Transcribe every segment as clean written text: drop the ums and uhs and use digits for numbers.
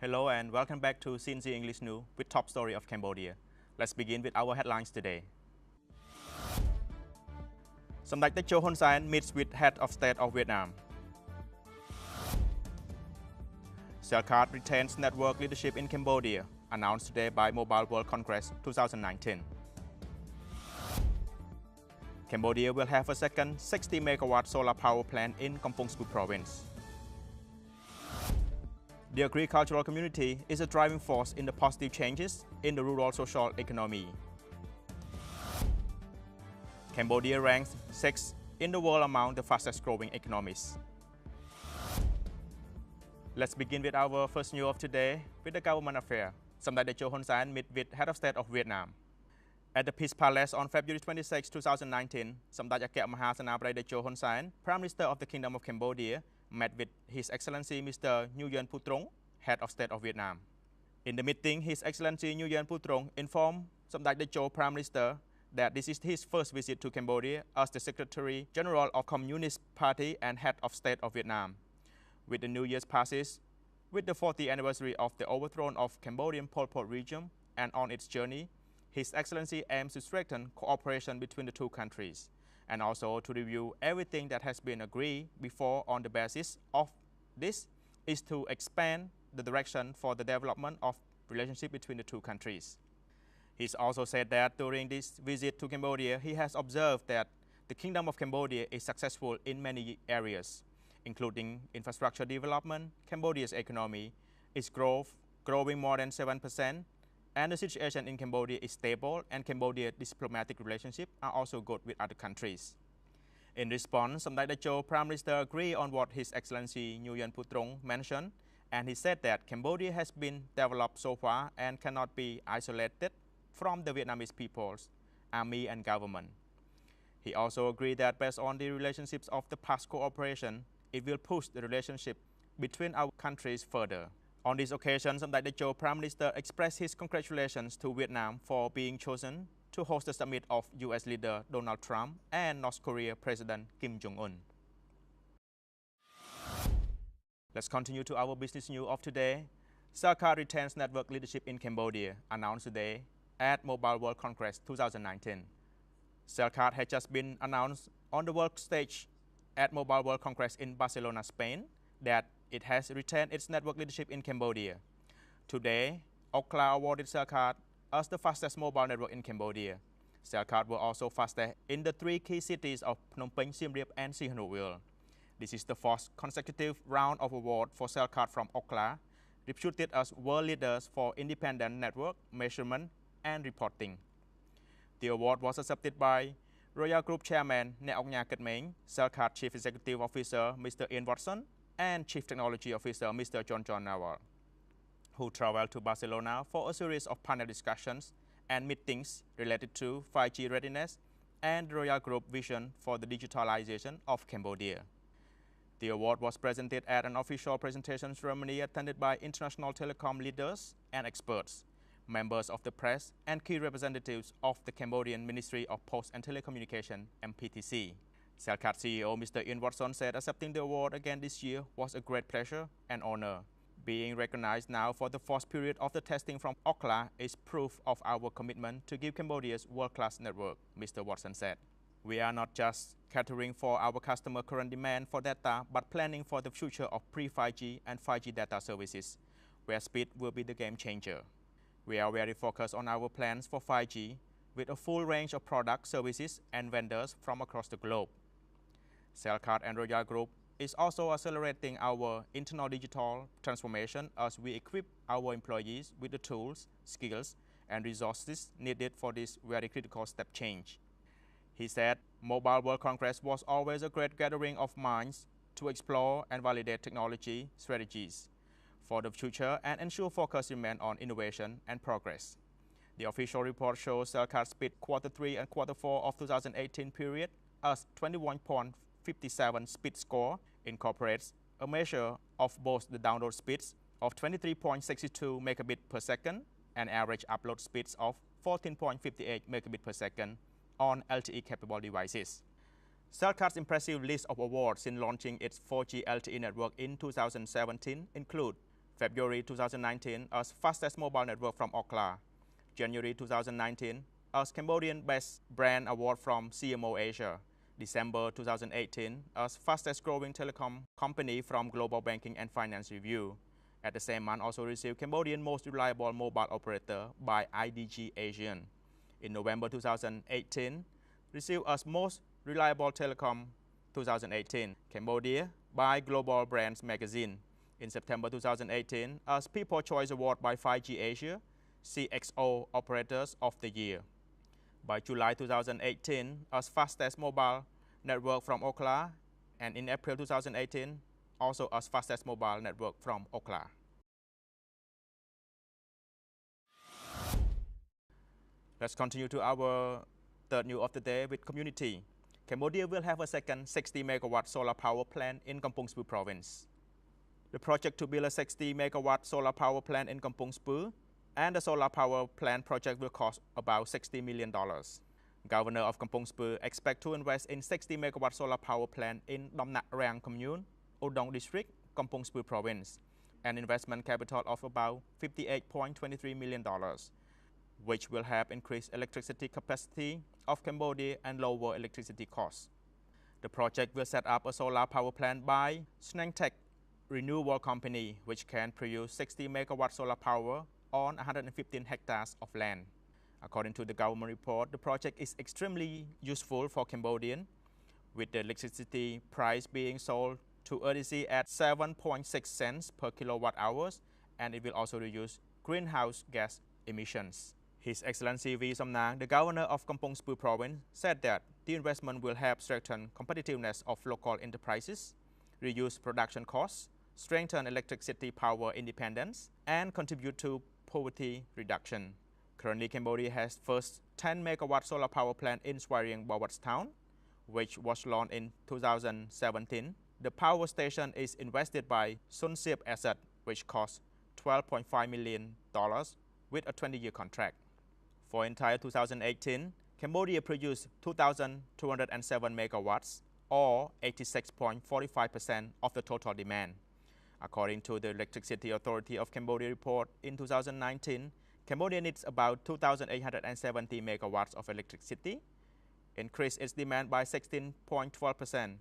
Hello and welcome back to CNC English News with top story of Cambodia. Let's begin with our headlines today. សម្ដេចតេជោ Hun Sen meets with head of state of Vietnam. Selcard retains network leadership in Cambodia, announced today by Mobile World Congress 2019. Cambodia will have a second 60-megawatt solar power plant in Kampong Speu province. The agricultural community is a driving force in the positive changes in the rural social economy. Cambodia ranks 6th in the world among the fastest growing economies. Let's begin with our first news of today with the government affair. សម្ដេចតេជោ Hun Sen meet with head of state of Vietnam. At the Peace Palace on February 26, 2019, សម្ដេចអគ្គមហាសេនាបតីតេជោ Hun Sen, Prime Minister of the Kingdom of Cambodia, met with His Excellency Mr. Nguyen Phu Trong, head of state of Vietnam. In the meeting, His Excellency Nguyen Phu Trong informed សម្ដេចតេជោ Prime Minister that this is his first visit to Cambodia as the Secretary General of Communist Party and head of state of Vietnam. With the New Year's passes, with the 40th anniversary of the overthrow of Cambodian Pol Pot regime and on its journey, His Excellency aims to strengthen cooperation between the two countries and also to review everything that has been agreed before. On the basis of this is to expand the direction for the development of relationship between the two countries. He's also said that during this visit to Cambodia, he has observed that the Kingdom of Cambodia is successful in many areas, including infrastructure development. Cambodia's economy is growing more than 7%, and the situation in Cambodia is stable, and Cambodia's diplomatic relationships are also good with other countries. In response, សម្ដេចតេជោ Prime Minister agreed on what His Excellency Nguyen Phu Trong mentioned, and he said that Cambodia has been developed so far and cannot be isolated from the Vietnamese people's army and government. He also agreed that based on the relationships of the past cooperation, it will push the relationship between our countries further. On this occasion, សម្ដេចតេជោ Prime Minister expressed his congratulations to Vietnam for being chosen to host the summit of US leader Donald Trump and North Korea President Kim Jong-un. Let's continue to our business news of today. Selcard retains network leadership in Cambodia, announced today at Mobile World Congress 2019. Selcard had just been announced on the world stage at Mobile World Congress in Barcelona, Spain, that it has retained its network leadership in Cambodia. Today, Ookla awarded Selcard as the fastest mobile network in Cambodia. Selcard were also fastest in the three key cities of Phnom Penh, Siem Reap, and Sihanoukville. This is the fourth consecutive round of award for Selcard from Ookla, reputed as world leaders for independent network measurement and reporting. The award was accepted by Royal Group Chairman Neok Nha Ketmeng, Selcard Chief Executive Officer Mr. Ian Watson, and Chief Technology Officer Mr. John Nawal, who traveled to Barcelona for a series of panel discussions and meetings related to 5G readiness and Royal Group vision for the digitalization of Cambodia. The award was presented at an official presentation ceremony attended by international telecom leaders and experts, members of the press, and key representatives of the Cambodian Ministry of Post and Telecommunication (MPTC). Selcard CEO Mr. Ian Watson said accepting the award again this year was a great pleasure and honor. Being recognized now for the fourth period of the testing from Ookla is proof of our commitment to give Cambodia's world-class network, Mr. Watson said. We are not just catering for our customer current demand for data, but planning for the future of pre-5G and 5G data services, where speed will be the game changer. We are very focused on our plans for 5G with a full range of products, services, and vendors from across the globe. Selcard and Royal Group is also accelerating our internal digital transformation as we equip our employees with the tools, skills, and resources needed for this very critical step change. He said, Mobile World Congress was always a great gathering of minds to explore and validate technology strategies for the future and ensure focus remain on innovation and progress. The official report shows Selcard speed Q3 and Q4 of 2018 period as 21.57 speed score incorporates a measure of both the download speeds of 23.62 megabit per second and average upload speeds of 14.58 megabit per second on LTE-capable devices. Selcard's impressive list of awards since launching its 4G LTE network in 2017 include February 2019 as fastest mobile network from Ookla. January 2019 as Cambodian Best Brand Award from CMO Asia. December 2018 as fastest growing telecom company from Global Banking and Finance Review. At the same month also received Cambodian Most Reliable Mobile Operator by IDG Asian. In November 2018, received as Most Reliable Telecom 2018 Cambodia by Global Brands Magazine. In September 2018 as People Choice Award by 5G Asia, CXO Operators of the Year. By July 2018 as fastest mobile network from Ookla, and in April 2018 also as fastest mobile network from Ookla. Let's continue to our third news of the day with community. Cambodia will have a second 60 megawatt solar power plant in Kampong Speu province. The project to build a 60 megawatt solar power plant in Kampong Speu and the solar power plant project will cost about $60 million. Governor of Kampong Speu expects to invest in 60 megawatt solar power plant in Dom Nak Rang Commune, Udong District, Kampong Speu province, an investment capital of about $58.23 million, which will help increase electricity capacity of Cambodia and lower electricity costs. The project will set up a solar power plant by Snangtech Renewable Company, which can produce 60 megawatt solar power on 115 hectares of land. According to the government report, the project is extremely useful for Cambodians, with the electricity price being sold to EDC at 7.6 cents per kilowatt hours, and it will also reduce greenhouse gas emissions. His Excellency V. Somnang, the governor of Kampong Speu province, said that the investment will help strengthen competitiveness of local enterprises, reduce production costs, strengthen electricity power independence, and contribute to poverty reduction. Currently, Cambodia has first 10 megawatt solar power plant in Swariang Bawats town, which was launched in 2017. The power station is invested by Sun Siep Asset, which cost $12.5 million with a 20-year contract. For entire 2018, Cambodia produced 2,207 megawatts, or 86.45% of the total demand. According to the Electricity Authority of Cambodia report, in 2019, Cambodia needs about 2,870 megawatts of electricity, increased its demand by 16.12%,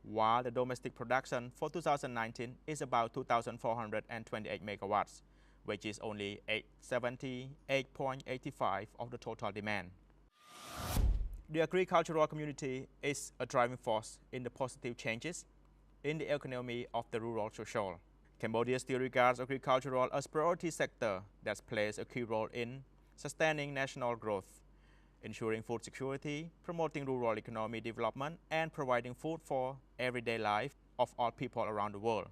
while the domestic production for 2019 is about 2,428 megawatts, which is only 78.85% of the total demand. The agricultural community is a driving force in the positive changes in the economy of the rural social. Cambodia still regards agricultural as a priority sector that plays a key role in sustaining national growth, ensuring food security, promoting rural economic development, and providing food for everyday life of all people around the world.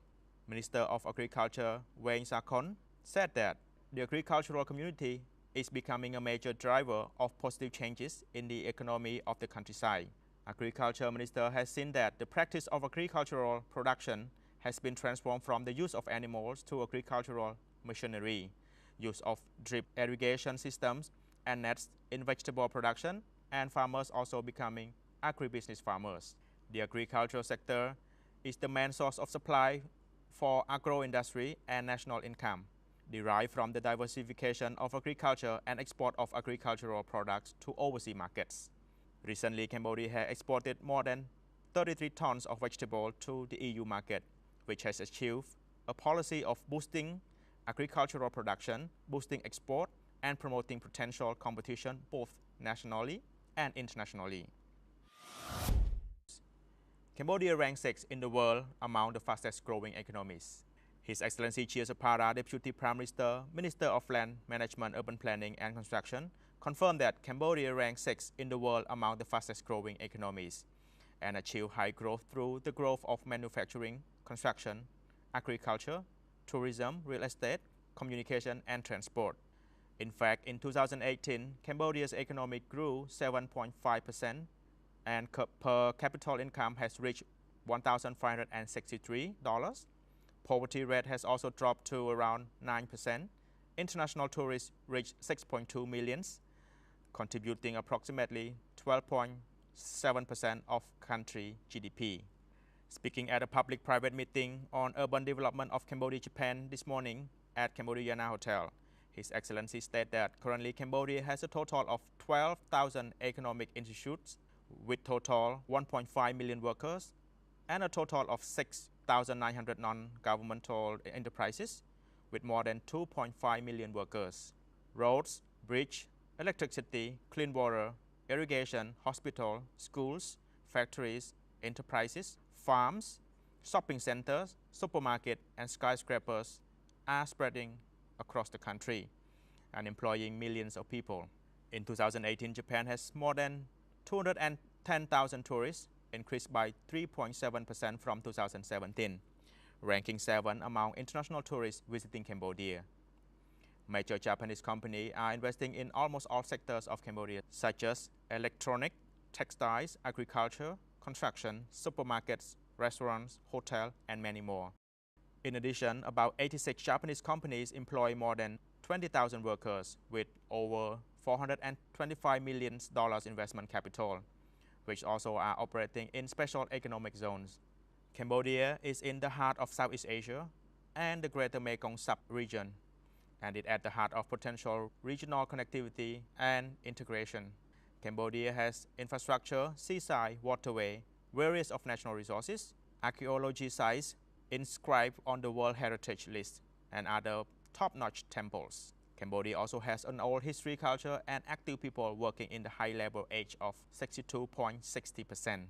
Minister of Agriculture Wayne Sakon said that the agricultural community is becoming a major driver of positive changes in the economy of the countryside. Agriculture Minister has seen that the practice of agricultural production has been transformed from the use of animals to agricultural machinery, use of drip irrigation systems and nets in vegetable production, and farmers also becoming agribusiness farmers. The agricultural sector is the main source of supply for agro-industry and national income, derived from the diversification of agriculture and export of agricultural products to overseas markets. Recently, Cambodia has exported more than 33 tons of vegetables to the EU market, which has achieved a policy of boosting agricultural production, boosting export, and promoting potential competition both nationally and internationally. Cambodia ranks 6th in the world among the fastest growing economies. His Excellency Chia Sapara, Deputy Prime Minister, Minister of Land Management, Urban Planning and Construction, confirmed that Cambodia ranks 6th in the world among the fastest growing economies and achieved high growth through the growth of manufacturing, construction, agriculture, tourism, real estate, communication, and transport. In fact, in 2018, Cambodia's economic grew 7.5%, and per capita income has reached $1,563. Poverty rate has also dropped to around 9%. International tourists reached 6.2 million, contributing approximately 12.7% of country GDP. Speaking at a public-private meeting on urban development of Cambodia, Japan this morning at Cambodia Yana Hotel, His Excellency stated that currently Cambodia has a total of 12,000 economic institutes with total 1.5 million workers and a total of 6,900 non-governmental enterprises with more than 2.5 million workers. Roads, bridge, electricity, clean water, irrigation, hospital, schools, factories, enterprises, farms, shopping centers, supermarkets, and skyscrapers are spreading across the country and employing millions of people. In 2018, Japan has more than 210,000 tourists, increased by 3.7% from 2017, ranking 7 among international tourists visiting Cambodia. Major Japanese companies are investing in almost all sectors of Cambodia, such as electronics, textiles, agriculture, construction, supermarkets, restaurants, hotels, and many more. In addition, about 86 Japanese companies employ more than 20,000 workers with over $425 million investment capital, which also are operating in special economic zones. Cambodia is in the heart of Southeast Asia and the Greater Mekong sub-region, and it at the heart of potential regional connectivity and integration. Cambodia has infrastructure, seaside, waterway, various of national resources, archaeology sites inscribed on the World Heritage List, and other top-notch temples. Cambodia also has an old history, culture, and active people working in the high-level age of 62.60%.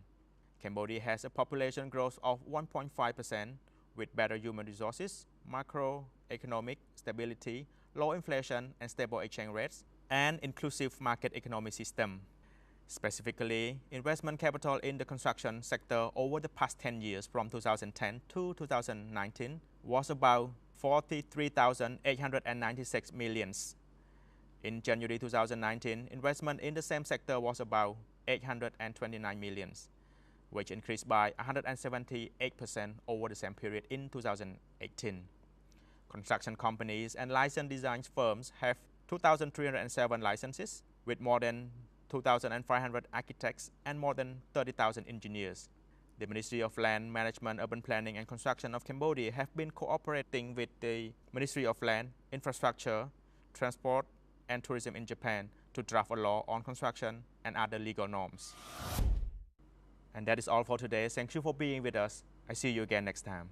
Cambodia has a population growth of 1.5% with better human resources, macroeconomic stability, low inflation and stable exchange rates, and inclusive market economic system. Specifically, investment capital in the construction sector over the past 10 years from 2010 to 2019 was about 43,896 millions. In January 2019, investment in the same sector was about 829 millions, which increased by 178% over the same period in 2018. Construction companies and licensed design firms have 2,307 licenses with more than 2,500 architects and more than 30,000 engineers. The Ministry of Land Management, Urban Planning and Construction of Cambodia have been cooperating with the Ministry of Land, Infrastructure, Transport and Tourism in Japan to draft a law on construction and other legal norms. And that is all for today. Thank you for being with us. I see you again next time.